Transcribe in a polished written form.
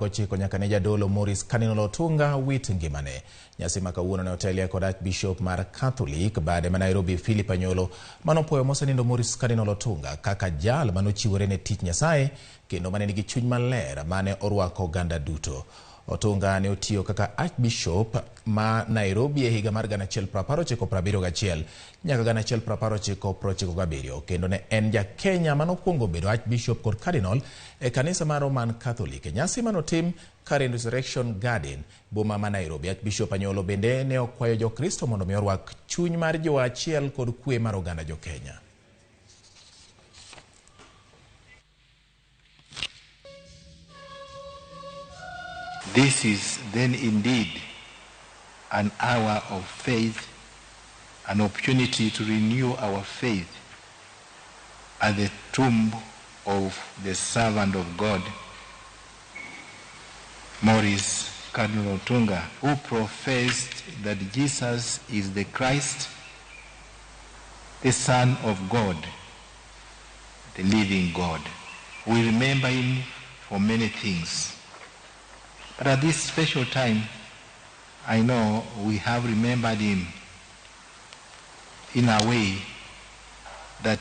Kochiko nyaka ne jadolo Morris Cardinal Otunga wit ngimane. Nyasi ma kawuono ne otelie kod Archbishop mar Catholic bade ma Nairobi Philip Anyolo manopuoyo mosenindo Morris Cardinal Otunga kaka jal manochiwore ne tich Nyasaye kendo mane nigi chuny maler mane orwako oganda duto. Otunga ne otiyo kaka Archbishop ma Nairobi e higa mar 1971 nyaka 1997 kendo ne en ja Kenya manokwongo bedo Archbishop kod Cardinal e kanisa mar Roman Catholic. Nyasi manotim kar Resurrection Garden boma ma Nairobi. Archbishop Anyolo bende ne okwayo jokristo mondo mi orwak chuny mar joachiel kod kwe mar oganda jo Kenya. This is then indeed an hour of faith, an opportunity to renew our faith at the tomb of the servant of God, Morris Cardinal Otunga, who professed that Jesus is the Christ, the Son of God, the living God. We remember him for many things. But at this special time, I know we have remembered him in a way